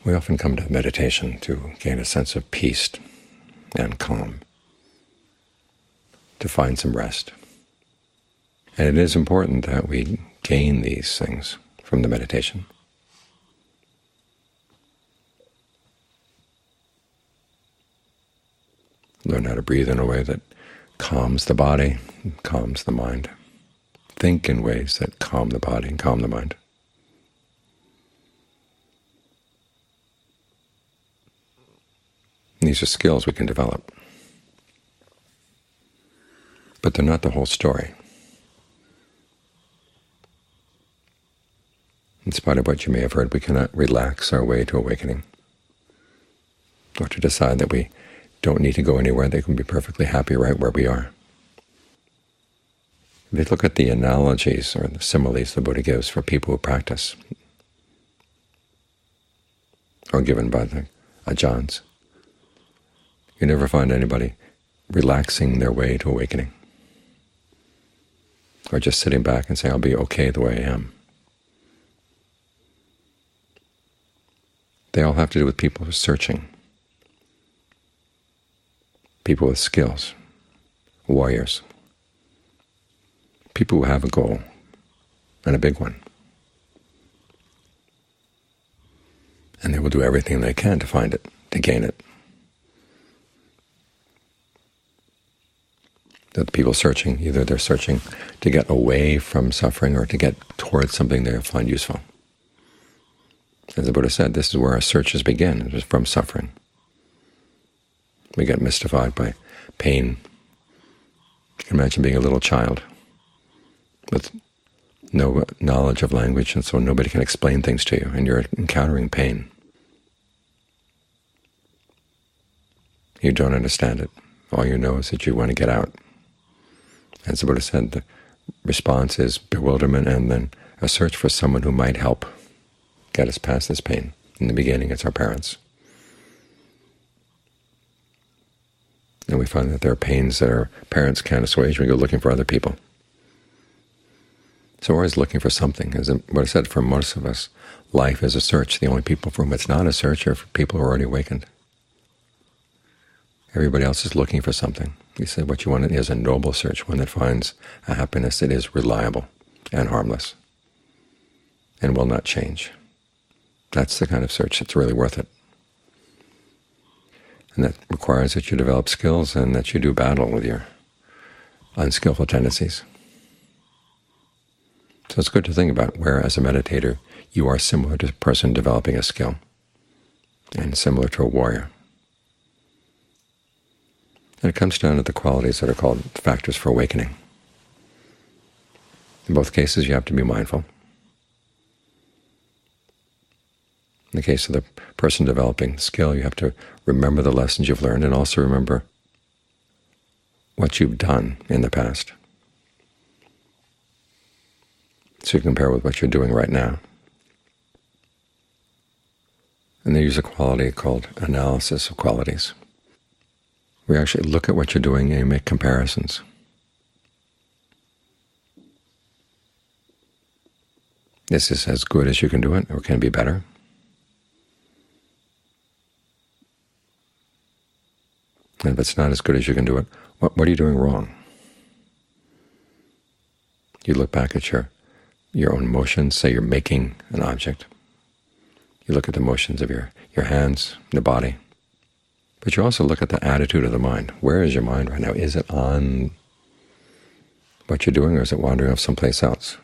We often come to meditation to gain a sense of peace and calm, to find some rest. And it is important that we gain these things from the meditation. Learn how to breathe in a way that calms the body, and calms the mind. Think in ways that calm the body and calm the mind. These are skills we can develop, but they're not the whole story. In spite of what you may have heard, we cannot relax our way to awakening, or to decide that we don't need to go anywhere, they can be perfectly happy right where we are. If you look at the analogies or the similes the Buddha gives for people who practice, or given by the Ajahns, you never find anybody relaxing their way to awakening, or just sitting back and saying, I'll be okay the way I am. They all have to do with people who are searching, people with skills, warriors, people who have a goal, and a big one. And they will do everything they can to find it, to gain it. The people searching, either they're searching to get away from suffering or to get towards something they find useful. As the Buddha said, this is where our searches begin, it is from suffering. We get mystified by pain. You can imagine being a little child with no knowledge of language, and so nobody can explain things to you, and you're encountering pain. You don't understand it. All you know is that you want to get out. As the Buddha said, the response is bewilderment and then a search for someone who might help get us past this pain. In the beginning, it's our parents. And we find that there are pains that our parents can't assuage. We go looking for other people. So we're always looking for something. As what I said, for most of us, life is a search. The only people for whom it's not a search are for people who are already awakened. Everybody else is looking for something. He said what you want is a noble search, one that finds a happiness that is reliable and harmless and will not change. That's the kind of search that's really worth it. And that requires that you develop skills and that you do battle with your unskillful tendencies. So it's good to think about where, as a meditator, you are similar to a person developing a skill and similar to a warrior. And it comes down to the qualities that are called factors for awakening. In both cases, you have to be mindful. In the case of the person developing skill, you have to remember the lessons you've learned and also remember what you've done in the past, so you compare with what you're doing right now. And they use a quality called analysis of qualities. We actually look at what you're doing and make comparisons. This is as good as you can do it, or can it be better? And if it's not as good as you can do it, what are you doing wrong? You look back at your own motions, say you're making an object. You look at the motions of your hands, the body. But you also look at the attitude of the mind. Where is your mind right now? Is it on what you're doing, or is it wandering off someplace else?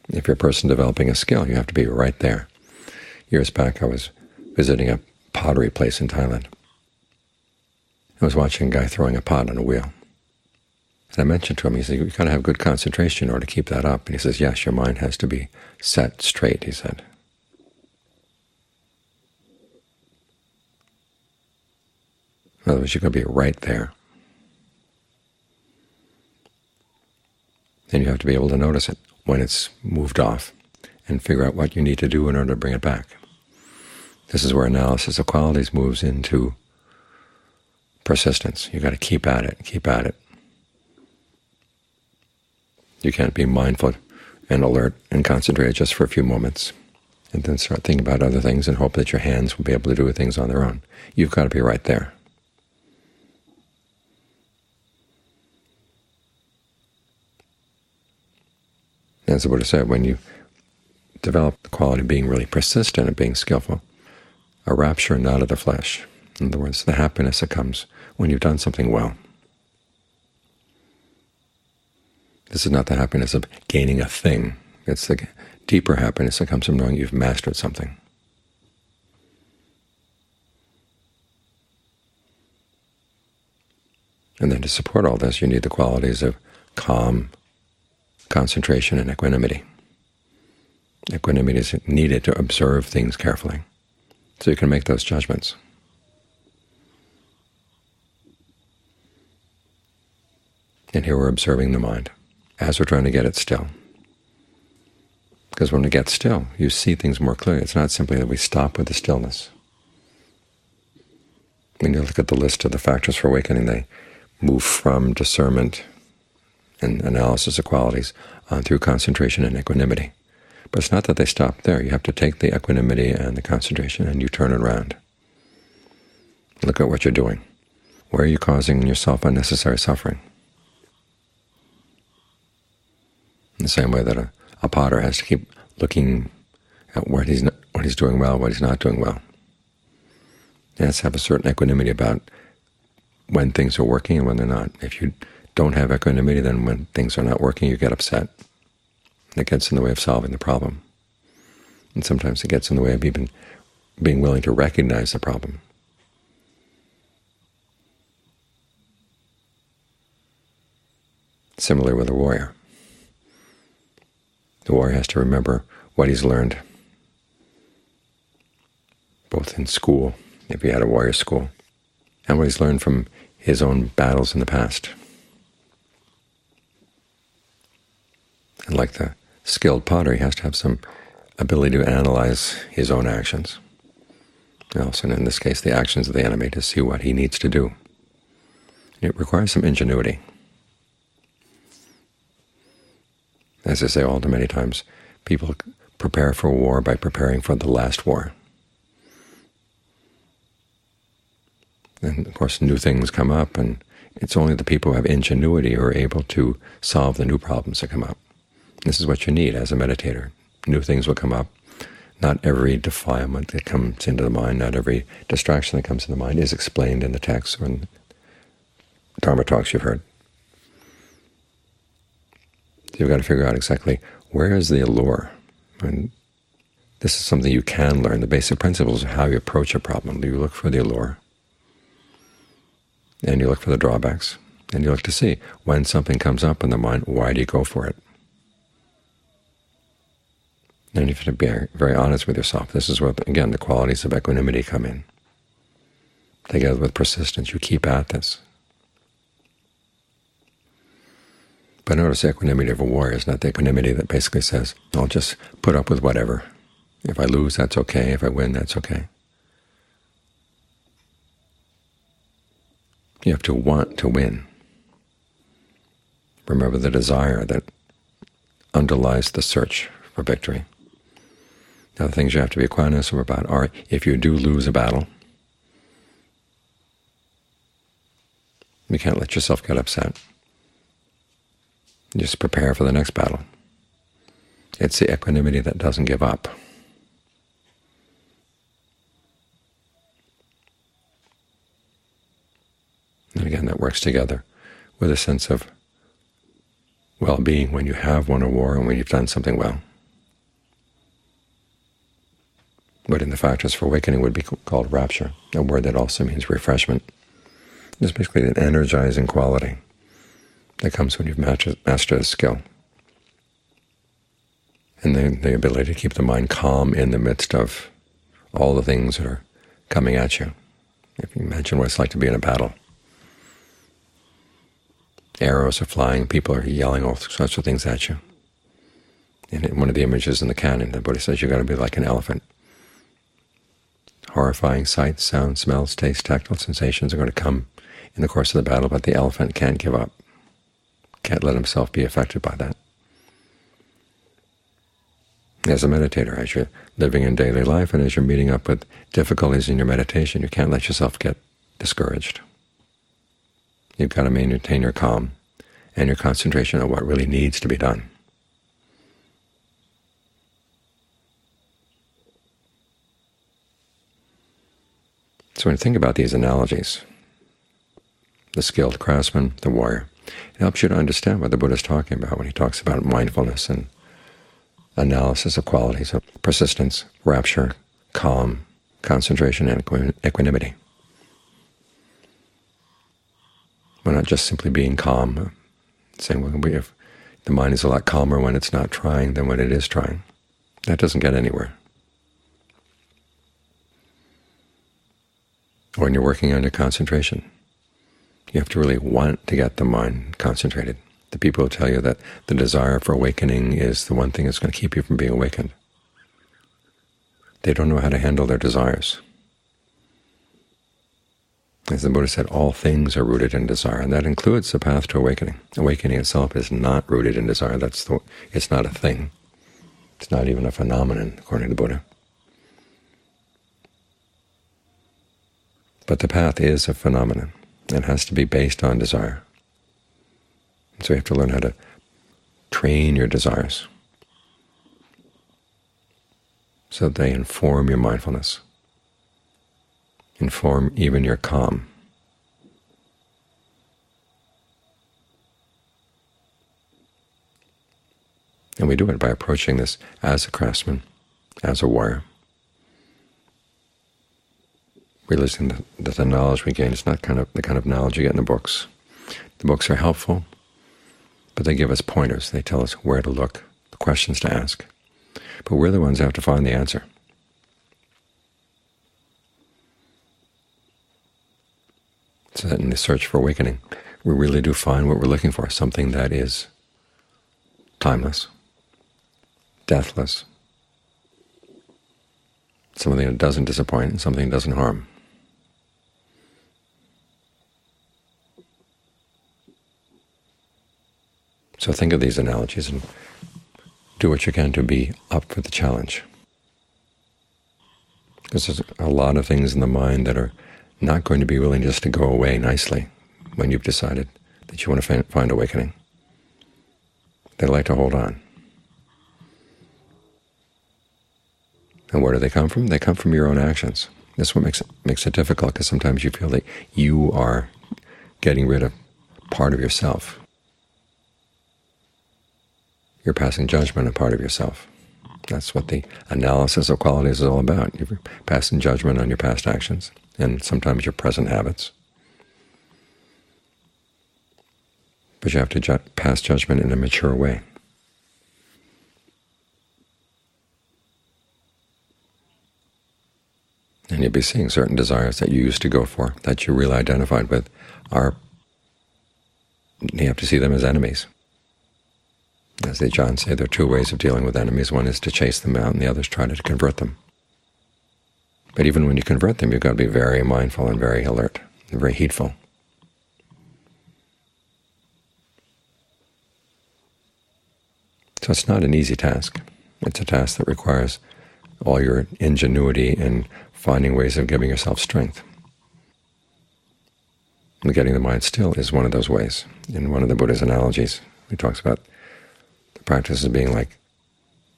If you're a person developing a skill, you have to be right there. Years back, I was visiting a pottery place in Thailand. I was watching a guy throwing a pot on a wheel. And I mentioned to him, he said, you've got to have good concentration in order to keep that up. And he says, yes, your mind has to be set straight, he said. In other words, you've got to be right there. And you have to be able to notice it when it's moved off and figure out what you need to do in order to bring it back. This is where analysis of qualities moves into persistence. You've got to keep at it, keep at it. You can't be mindful and alert and concentrated just for a few moments. and then start thinking about other things and hope that your hands will be able to do things on their own. You've got to be right there. As the Buddha said, when you develop the quality of being really persistent and being skillful, a rapture not of the flesh. In other words, the happiness that comes when you've done something well. This is not the happiness of gaining a thing. It's the deeper happiness that comes from knowing you've mastered something. And then to support all this, you need the qualities of calm, concentration, and equanimity. Equanimity is needed to observe things carefully, so you can make those judgments. And here we're observing the mind as we're trying to get it still. Because when we get still, you see things more clearly. It's not simply that we stop with the stillness. When you look at the list of the factors for awakening, they move from discernment and analysis of qualities on through concentration and equanimity. But it's not that they stop there. You have to take the equanimity and the concentration and you turn it around. Look at what you're doing. Where are you causing yourself unnecessary suffering? In the same way that a potter has to keep looking at what he's doing well, what he's not doing well. He has to have a certain equanimity about when things are working and when they're not. If you don't have equanimity, then when things are not working, you get upset. It gets in the way of solving the problem. And sometimes it gets in the way of even being willing to recognize the problem. Similar with a warrior. The warrior has to remember what he's learned, both in school, if he had a warrior school, and what he's learned from his own battles in the past. And like the skilled potter, he has to have some ability to analyze his own actions, and also in this case the actions of the enemy, to see what he needs to do. It requires some ingenuity. As I say all too many times, people prepare for war by preparing for the last war. And of course new things come up, and it's only the people who have ingenuity who are able to solve the new problems that come up. This is what you need as a meditator. New things will come up. Not every defilement that comes into the mind, not every distraction that comes into the mind is explained in the text or in the Dhamma talks you've heard. You've got to figure out exactly where is the allure. And this is something you can learn, the basic principles of how you approach a problem. You look for the allure, and you look for the drawbacks, and you look to see when something comes up in the mind, why do you go for it? And you have to be very honest with yourself. This is where, again, the qualities of equanimity come in. Together with persistence, you keep at this. But notice the equanimity of a warrior is not the equanimity that basically says, I'll just put up with whatever. If I lose, that's okay. If I win, that's okay. You have to want to win. Remember the desire that underlies the search for victory. Now, the things you have to be equanimous about are, if you do lose a battle, you can't let yourself get upset. Just prepare for the next battle. It's the equanimity that doesn't give up. And again, that works together with a sense of well-being when you have won a war and when you've done something well. What in the factors for awakening would be called rapture, a word that also means refreshment. It's basically an energizing quality that comes when you've mastered a skill. And the ability to keep the mind calm in the midst of all the things that are coming at you. If you imagine what it's like to be in a battle. Arrows are flying, people are yelling all sorts of things at you. And in one of the images in the canon, the Buddha says you've got to be like an elephant. Horrifying sights, sounds, smells, tastes, tactile sensations are going to come in the course of the battle, but the elephant can't give up. Can't let himself be affected by that. As a meditator, as you're living in daily life and as you're meeting up with difficulties in your meditation, you can't let yourself get discouraged. You've got to maintain your calm and your concentration on what really needs to be done. So when you think about these analogies, the skilled craftsman, the warrior, it helps you to understand what the Buddha is talking about when he talks about mindfulness and analysis of qualities of persistence, rapture, calm, concentration, and equanimity. We're not just simply being calm, saying, well, if the mind is a lot calmer when it's not trying than when it is trying. That doesn't get anywhere. When you're working on your concentration, you have to really want to get the mind concentrated. The people who tell you that the desire for awakening is the one thing that's going to keep you from being awakened, they don't know how to handle their desires. As the Buddha said, all things are rooted in desire, and that includes the path to awakening. Awakening itself is not rooted in desire. It's not a thing. It's not even a phenomenon, according to the Buddha. But the path is a phenomenon and has to be based on desire. And so you have to learn how to train your desires so that they inform your mindfulness, inform even your calm. And we do it by approaching this as a craftsman, as a warrior, realizing that the knowledge we gain is not the kind of knowledge you get in the books. The books are helpful, but they give us pointers. They tell us where to look, the questions to ask. But we're the ones who have to find the answer. So that in the search for awakening, we really do find what we're looking for, something that is timeless, deathless, something that doesn't disappoint, and something that doesn't harm. So think of these analogies and do what you can to be up for the challenge. Because there's a lot of things in the mind that are not going to be willing just to go away nicely when you've decided that you want to find awakening. They like to hold on. And where do they come from? They come from your own actions. That's what makes it difficult, because sometimes you feel that you are getting rid of part of yourself. You're passing judgment on part of yourself. That's what the analysis of qualities is all about. You're passing judgment on your past actions and sometimes your present habits. But you have to pass judgment in a mature way. And you'll be seeing certain desires that you used to go for, that you really identified with, you have to see them as enemies. As the Ajahns say, there are two ways of dealing with enemies. One is to chase them out, and the other is try to convert them. But even when you convert them, you've got to be very mindful and very alert and very heedful. So it's not an easy task. It's a task that requires all your ingenuity in finding ways of giving yourself strength. And getting the mind still is one of those ways. In one of the Buddha's analogies, he talks about the practice as being like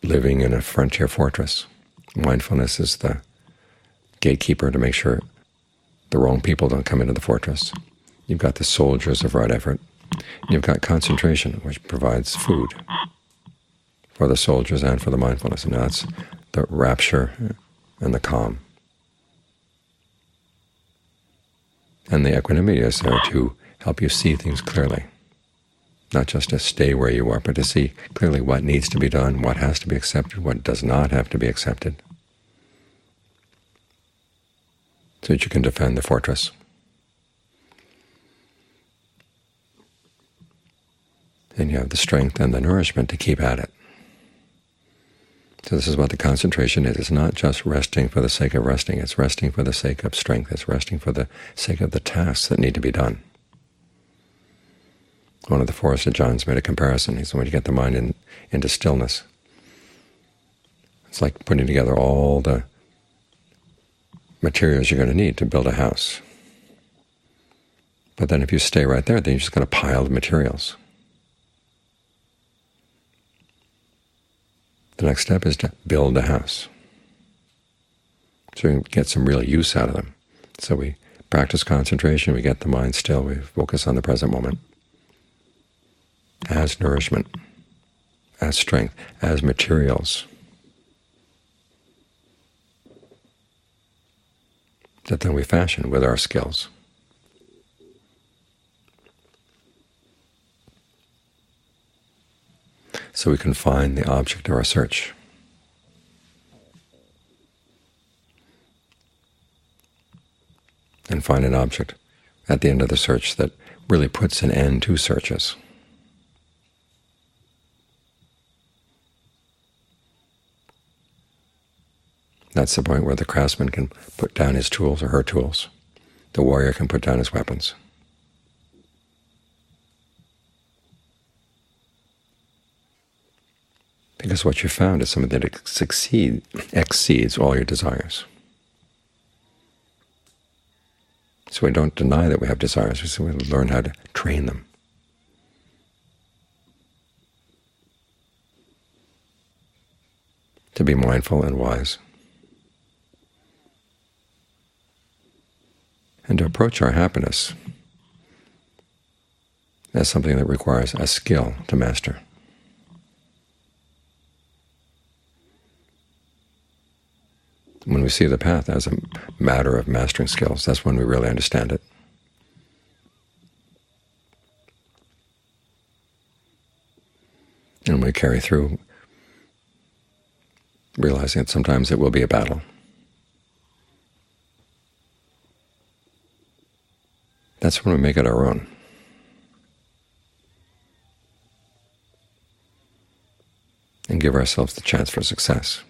living in a frontier fortress. Mindfulness is the gatekeeper to make sure the wrong people don't come into the fortress. You've got the soldiers of right effort. And you've got concentration, which provides food for the soldiers and for the mindfulness. And that's the rapture and the calm. And the equanimity is there to help you see things clearly, not just to stay where you are, but to see clearly what needs to be done, what has to be accepted, what does not have to be accepted, so that you can defend the fortress. And you have the strength and the nourishment to keep at it. So this is what the concentration is. It's not just resting for the sake of resting. It's resting for the sake of strength. It's resting for the sake of the tasks that need to be done. One of the Forest Ajahns made a comparison. He said when you get the mind into stillness, It's like putting together all the materials you're going to need to build a house. But then if you stay right there, then you're just going to pile the materials. The next step is to build a house, so we can get some real use out of them. So we practice concentration, we get the mind still, we focus on the present moment as nourishment, as strength, as materials that then we fashion with our skills. So we can find the object of our search. And find an object at the end of the search that really puts an end to searches. That's the point where the craftsman can put down his tools or her tools. The warrior can put down his weapons. Because what you found is something that exceeds all your desires. So we don't deny that we have desires, we learn how to train them. To be mindful and wise. And to approach our happiness as something that requires a skill to master. When we see the path as a matter of mastering skills, that's when we really understand it. And we carry through, realizing that sometimes it will be a battle. That's when we make it our own. And give ourselves the chance for success.